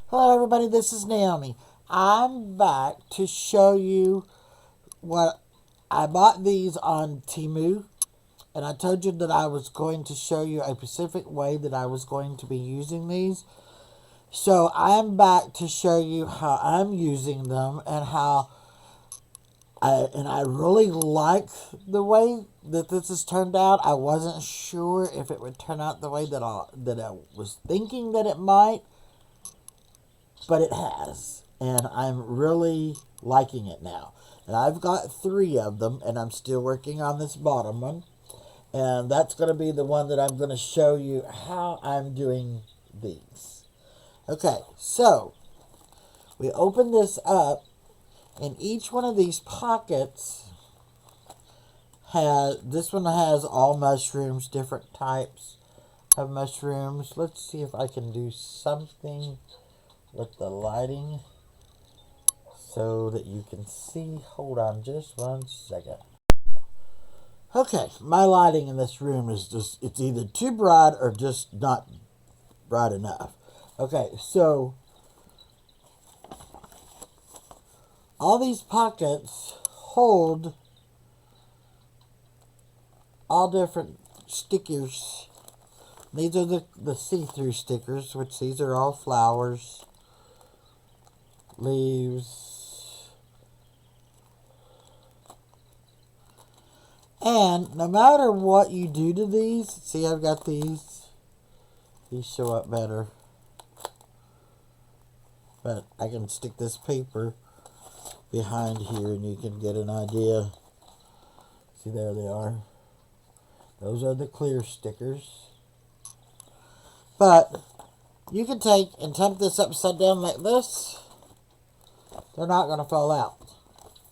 Hello everybody, this is Naomi. I'm back to show you what I bought these on Temu, and I told you that I was going to show you a specific way that I was going to be using these. So I'm back to show you how I'm using them and how I really like the way that this has turned out. I wasn't sure if it would turn out the way that I was thinking that it might, but it has, and I'm really liking it now. And I've got 3 of them, and I'm still working on this bottom one, and that's going to be the one that I'm going to show you how I'm doing these. Okay, so we open this up, and each one of these pockets this one has all mushrooms, different types of mushrooms. Let's see if I can do something with the lighting so that you can see. Hold on just 1 second. Okay, my lighting in this room is it's either too bright or just not bright enough. Okay, so all these pockets hold all different stickers. These are the see-through stickers, which these are all flowers, leaves, and no matter what you do to these, see, I've got these show up better, but I can stick this paper behind here and you can get an idea. See, there they are. Those are the clear stickers. But you can take and temp this upside down like this. They're not going to fall out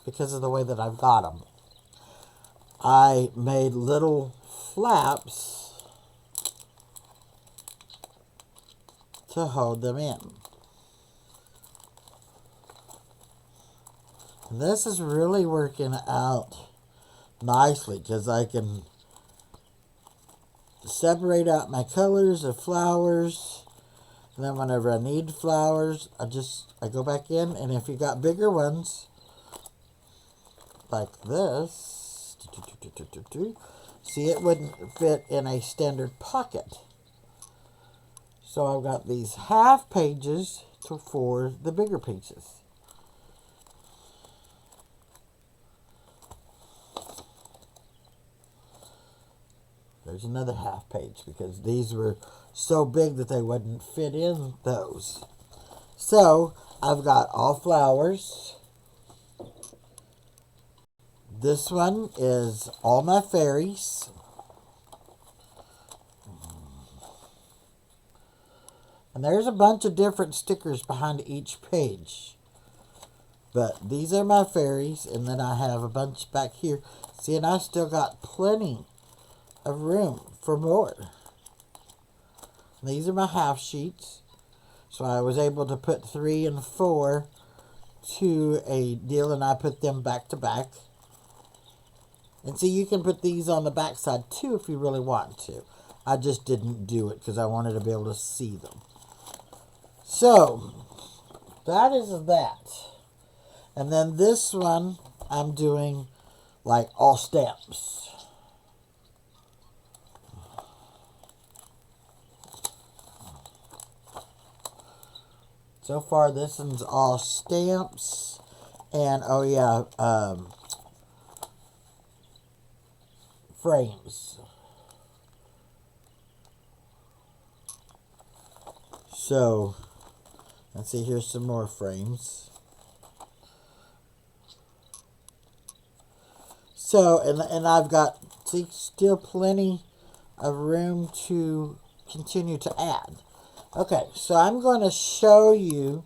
because of the way that I've got them. I made little flaps to hold them in. And this is really working out nicely because I can separate out my colors of flowers, and then whenever I need flowers, I go back in, and if you got bigger ones like this, see, it wouldn't fit in a standard pocket. So I've got these half pages for the bigger pages. There's another half page because these were so big that they wouldn't fit in those. So I've got all flowers. This one is all my fairies. And there's a bunch of different stickers behind each page. But these are my fairies, and then I have a bunch back here. See, and I still got plenty of room for more. These are my half sheets. So I was able to put 3 and 4 to a deal, and I put them back to back. And see, you can put these on the back side too if you really want to. I just didn't do it because I wanted to be able to see them. So that is that. And then this one I'm doing like all stamps. So far, this one's all stamps, and oh yeah, frames. So, let's see, here's some more frames. So, and I've got, see, still plenty of room to continue to add. Okay, so I'm going to show you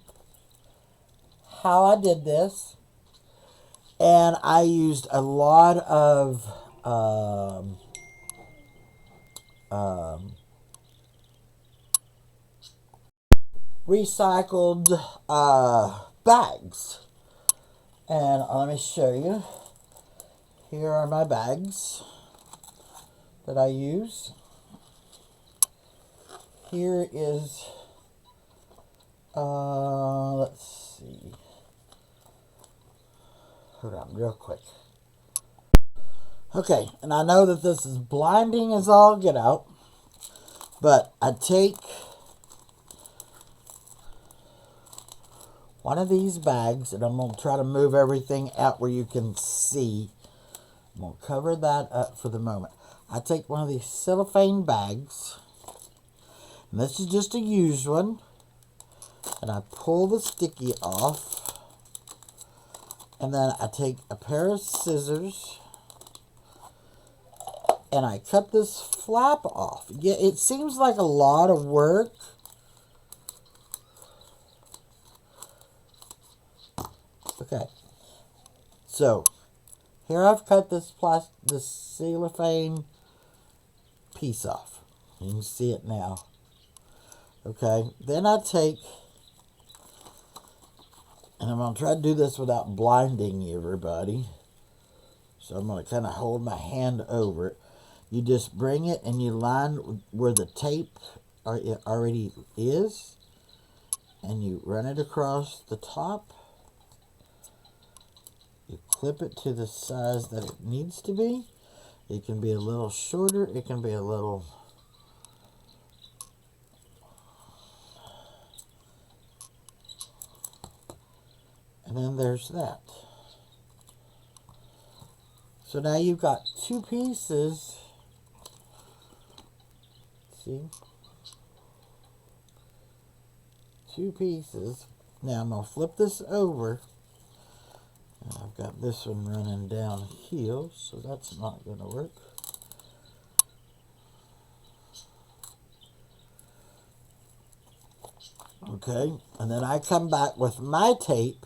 how I did this. And I used a lot of recycled bags. And let me show you. Here are my bags that I use. Here is Let's see. Hold on real quick. Okay, and I know that this is blinding as all get out, but I take one of these bags, and I'm going to try to move everything out where you can see. I'm going to cover that up for the moment. I take one of these cellophane bags, and this is just a used one, and I pull the sticky off, and then I take a pair of scissors, and I cut this flap off. Yeah, it seems like a lot of work. Okay, so here I've cut this cellophane piece off. You can see it now. Okay, then I take, and I'm going to try to do this without blinding everybody. So I'm going to kind of hold my hand over it. You just bring it and you line where the tape already is, and you run it across the top. You clip it to the size that it needs to be. It can be a little shorter. It can be a little... And then there's that. So now you've got two pieces. See? Two pieces. Now I'm going to flip this over. And I've got this one running downhill, so that's not going to work. Okay, and then I come back with my tape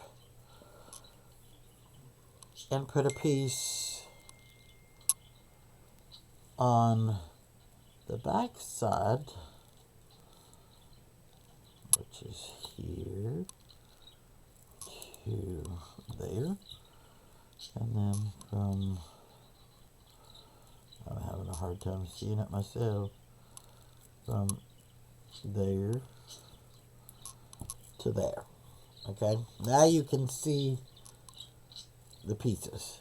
and put a piece on the back side, which is here to there, and then from, I'm having a hard time seeing it myself, from there to there. Okay, now you can see the pieces.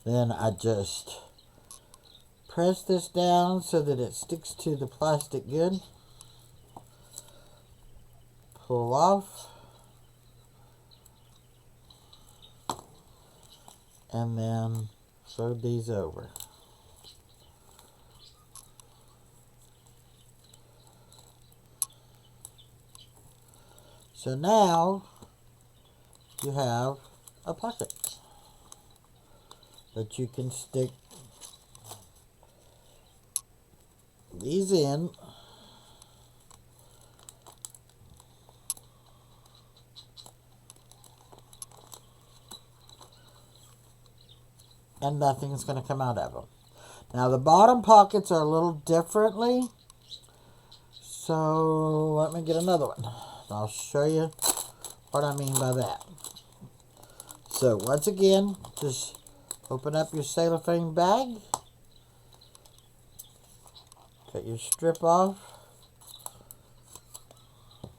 Then I just press this down so that it sticks to the plastic good. Pull off. And then fold these over. So now you have a pocket that you can stick these in. And nothing's going to come out of them. Now the bottom pockets are a little differently. So let me get another one. I'll show you what I mean by that. So once again, just open up your cellophane bag. Cut your strip off.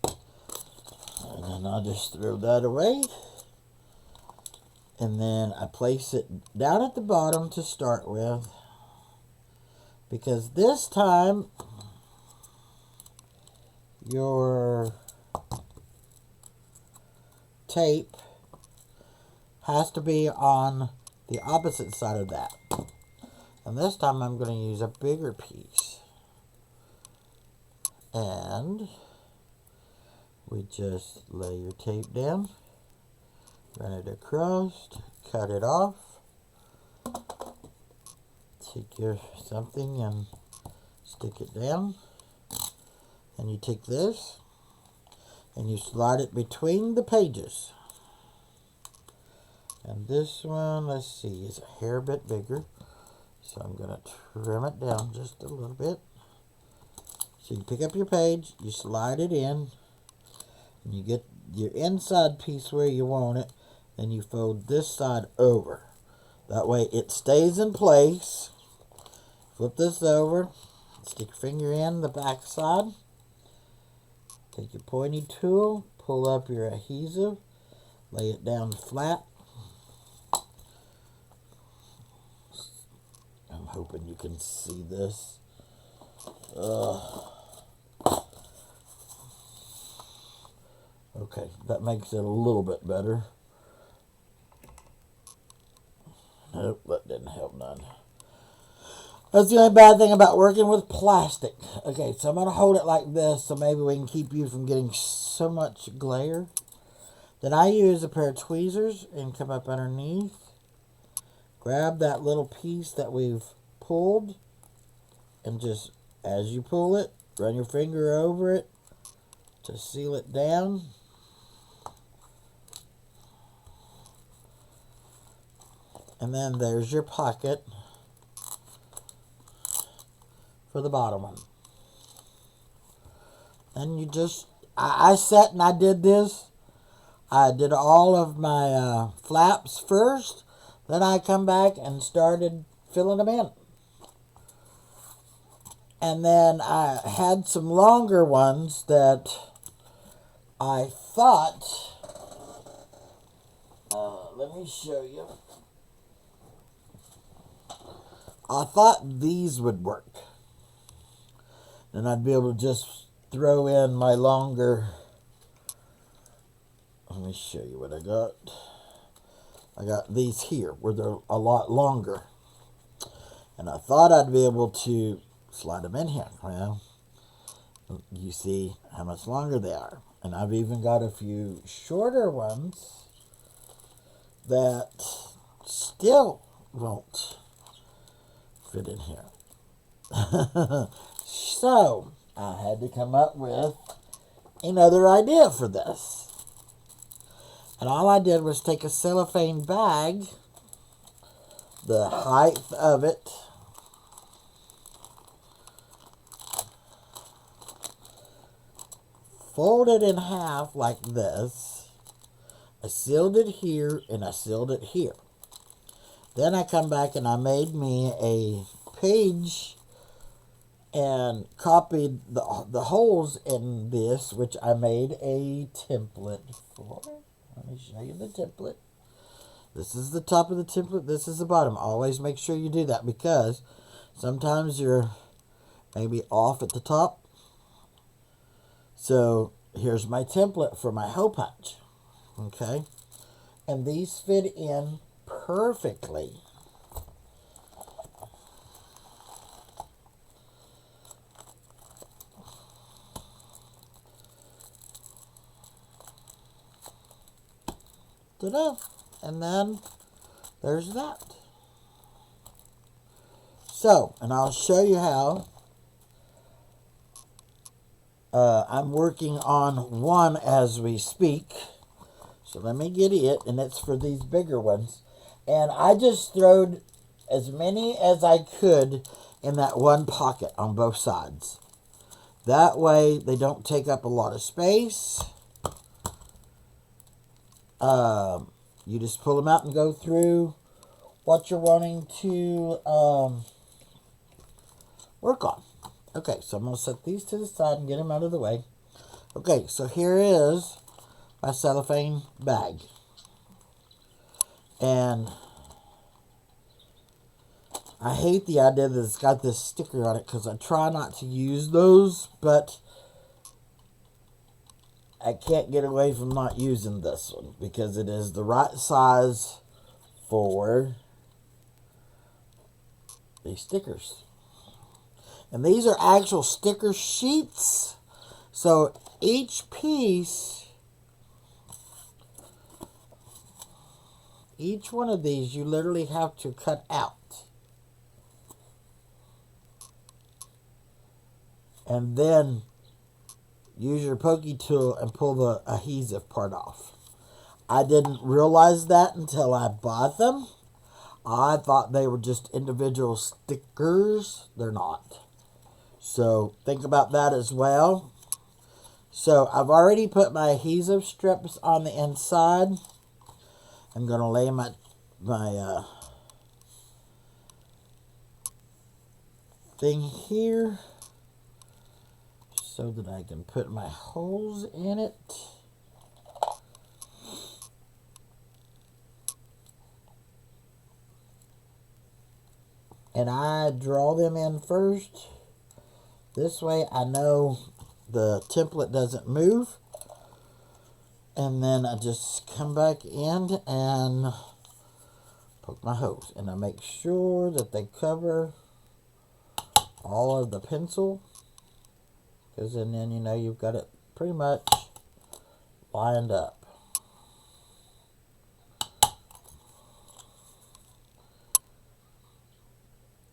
And then I'll just throw that away. And then I place it down at the bottom to start with. Because this time, your tape has to be on the opposite side of that. And this time I'm going to use a bigger piece. And we just lay your tape down, run it across, cut it off, take your something and stick it down. And you take this and you slide it between the pages. And this one, let's see, is a hair bit bigger. So I'm going to trim it down just a little bit. So you pick up your page, you slide it in, and you get your inside piece where you want it, then you fold this side over. That way it stays in place. Flip this over, stick your finger in the back side, Take your pointy tool, pull up your adhesive, lay it down flat. I'm hoping you can see this. Okay, that makes it a little bit better. Nope, that didn't help none. That's the only bad thing about working with plastic. Okay, so I'm going to hold it like this so maybe we can keep you from getting so much glare. Then I use a pair of tweezers and come up underneath. Grab that little piece that we've pulled. And just, as you pull it, run your finger over it to seal it down. And then there's your pocket for the bottom one. And you just, I sat and I did this. I did all of my flaps first. Then I come back and started filling them in. And then I had some longer ones that I thought, let me show you. I thought these would work. Then I'd be able to just throw in my longer. Let me show you what I got. I got these here where they're a lot longer. And I thought I'd be able to slide them in here. Well, you see how much longer they are. And I've even got a few shorter ones that still won't fit in here. So I had to come up with another idea for this. And all I did was take a cellophane bag, the height of it, fold it in half like this. I sealed it here and I sealed it here. Then I come back and I made me a page and copied the holes in this, which I made a template for. Let me show you the template. This is the top of the template. This is the bottom. Always make sure you do that because sometimes you're maybe off at the top. So here's my template for my hole punch. Okay. And these fit in perfectly. Ta-da! And then there's that. So, and I'll show you how. I'm working on one as we speak. So let me get it, and it's for these bigger ones. And I just throwed as many as I could in that one pocket on both sides. That way they don't take up a lot of space. You just pull them out and go through what you're wanting to work on. Okay, so I'm going to set these to the side and get them out of the way. Okay, so here is my cellophane bag. And I hate the idea that it's got this sticker on it because I try not to use those, but I can't get away from not using this one because it is the right size for these stickers. And these are actual sticker sheets. So each piece, each one of these, you literally have to cut out. And then use your pokey tool and pull the adhesive part off. I didn't realize that until I bought them. I thought they were just individual stickers. They're not. So think about that as well. So I've already put my adhesive strips on the inside. I'm going to lay my thing here. so that I can put my holes in it. And I draw them in first. This way I know the template doesn't move. And then I just come back in and poke my holes. And I make sure that they cover all of the pencil. Because then you know you've got it pretty much lined up.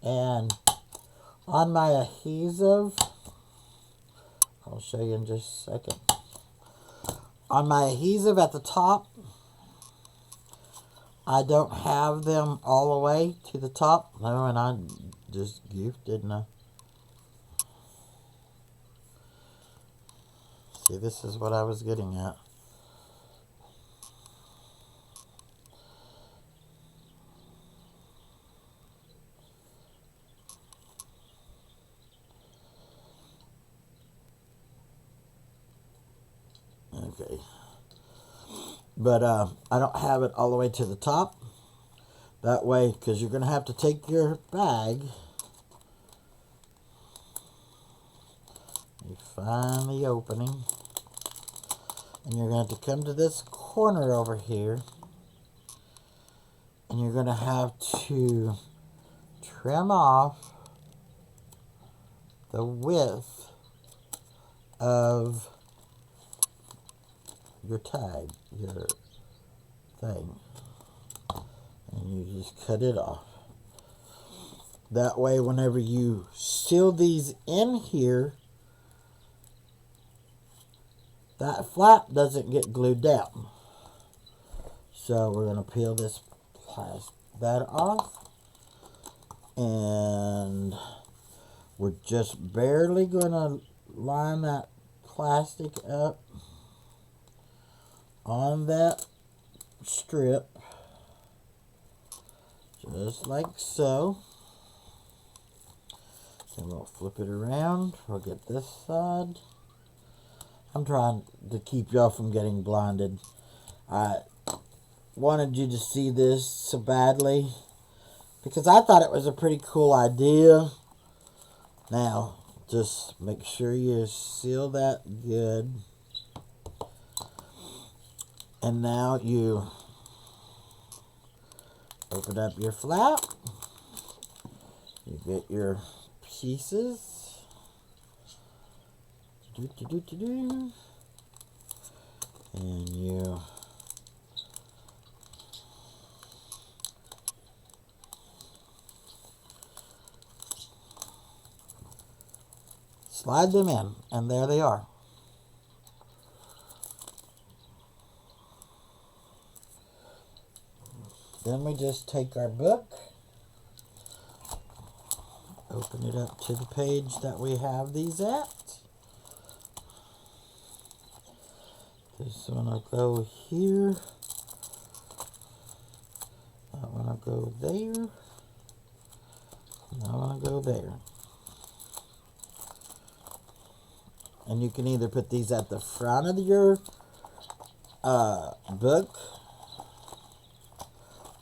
And on my adhesive, I'll show you in just a second. On my adhesive at the top, I don't have them all the way to the top. No, and I just goofed, didn't I? See, this is what I was getting at. Okay. But I don't have it all the way to the top. That way, because you're going to have to take your bag. You find the opening. And you're going to have to come to this corner over here. And you're going to have to trim off the width of your tag, your thing. And you just cut it off. That way, whenever you seal these in here, that flap doesn't get glued down. So we're going to peel this that off. And we're just barely going to line that plastic up on that strip. Just like so. And we'll flip it around. We'll get this side. I'm trying to keep y'all from getting blinded. I wanted you to see this so badly because I thought it was a pretty cool idea. Now, just make sure you seal that good. And now you open up your flap. You get your pieces. And you slide them in, and there they are. Then we just take our book, open it up to the page that we have these at. This one will go here. That one will go there. That one will go there. And you can either put these at the front of your book,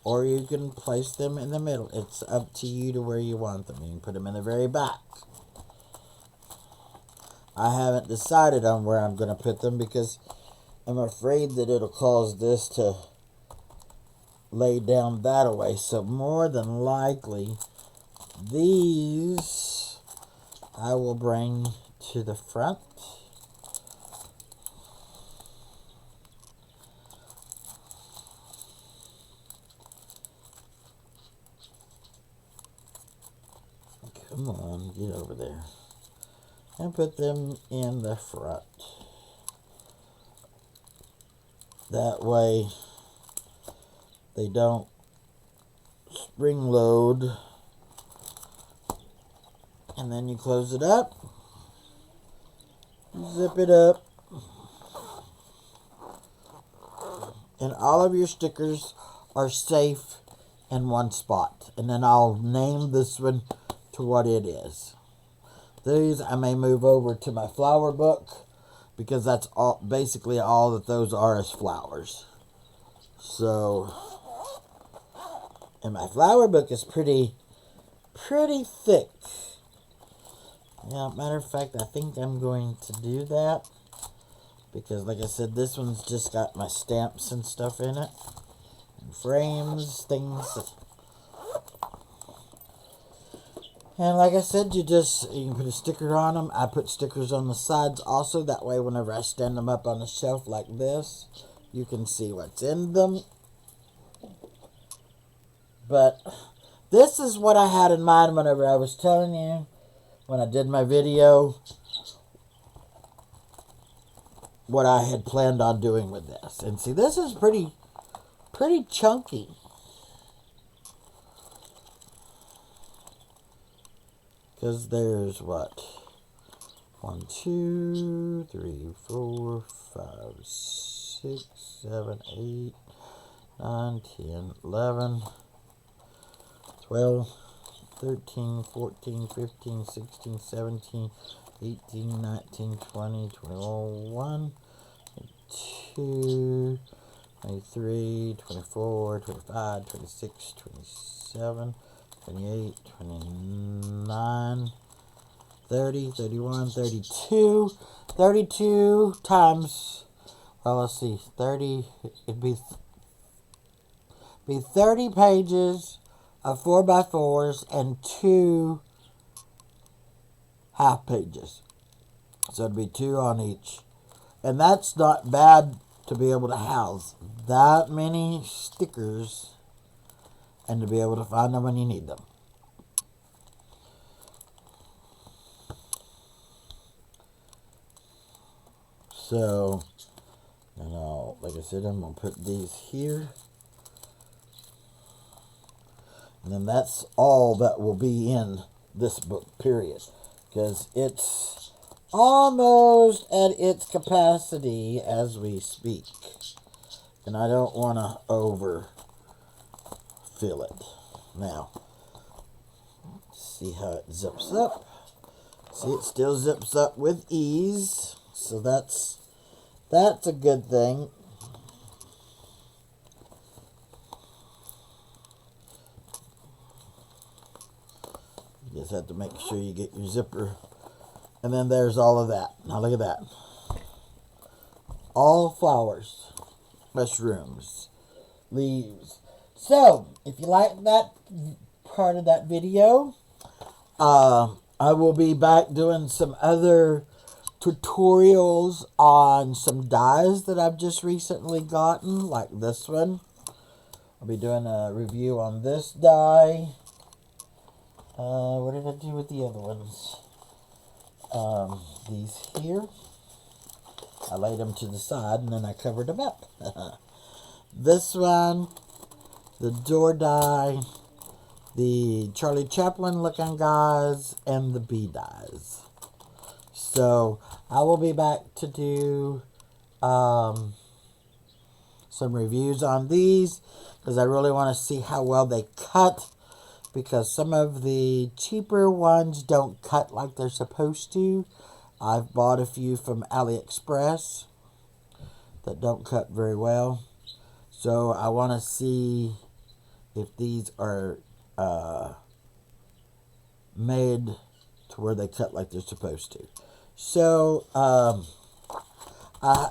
or you can place them in the middle. It's up to you to where you want them. You can put them in the very back. I haven't decided on where I'm going to put them because I'm afraid that it'll cause this to lay down that away. So more than likely, these I will bring to the front. Come on, get over there. And put them in the front. That way they don't spring load. And then you close it up. Zip it up. And all of your stickers are safe in one spot. And then I'll name this one to what it is. These I may move over to my flower book, because that's all basically all that those are, is flowers. So, and my flower book is pretty thick. Yeah, matter of fact, I think I'm going to do that, because like I said, this one's just got my stamps and stuff in it, and frames, things. And like I said, you can put a sticker on them. I put stickers on the sides also. That way, whenever I stand them up on the shelf like this, you can see what's in them. But this is what I had in mind whenever I was telling you, when I did my video, what I had planned on doing with this. And see, this is pretty chunky. Because there's what? 1, 2, 3, 4, 5, 6, 7, 8, 9, 10, 11, 12, 13, 14, 15, 16, 17, 18, 19, 20, 21, 22, 23, 24, 25, 26, 27, 28, 29, 30, 31, 32. 32 times, well, let's see, 30, it'd be 30 pages of 4x4s and 2 half pages. So it'd be 2 on each. And that's not bad to be able to house that many stickers and to be able to find them when you need them. So, like I said, I'm going to put these here. And then that's all that will be in this book, period. Because it's almost at its capacity as we speak. And I don't want to overfill it. Now, see how it zips up. See, it still zips up with ease. So that's a good thing. You just have to make sure you get your zipper. And then there's all of that. Now look at that. All flowers, mushrooms, leaves. So, if you like that part of that video, I will be back doing some other tutorials on some dyes that I've just recently gotten, like this one. I'll be doing a review on this dye. What did I do with the other ones? These here. I laid them to the side and then I covered them up. This one, the door dye, the Charlie Chaplin looking guys, and the bee dyes. So I will be back to do some reviews on these, because I really want to see how well they cut, because some of the cheaper ones don't cut like they're supposed to. I've bought a few from AliExpress that don't cut very well. So I want to see if these are made to where they cut like they're supposed to. So,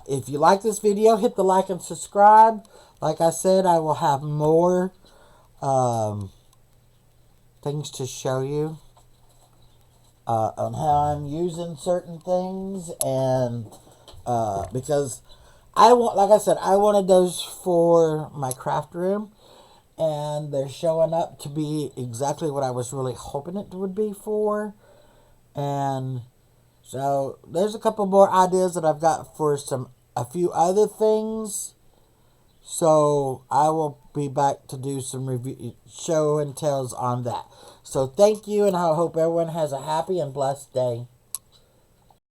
if you like this video, hit the like and subscribe. Like I said, I will have more things to show you on how I'm using certain things, and because I want, like I said, I wanted those for my craft room, and they're showing up to be exactly what I was really hoping it would be for. And so there's a couple more ideas that I've got for a few other things. So I will be back to do some review, show and tells on that. So thank you, and I hope everyone has a happy and blessed day.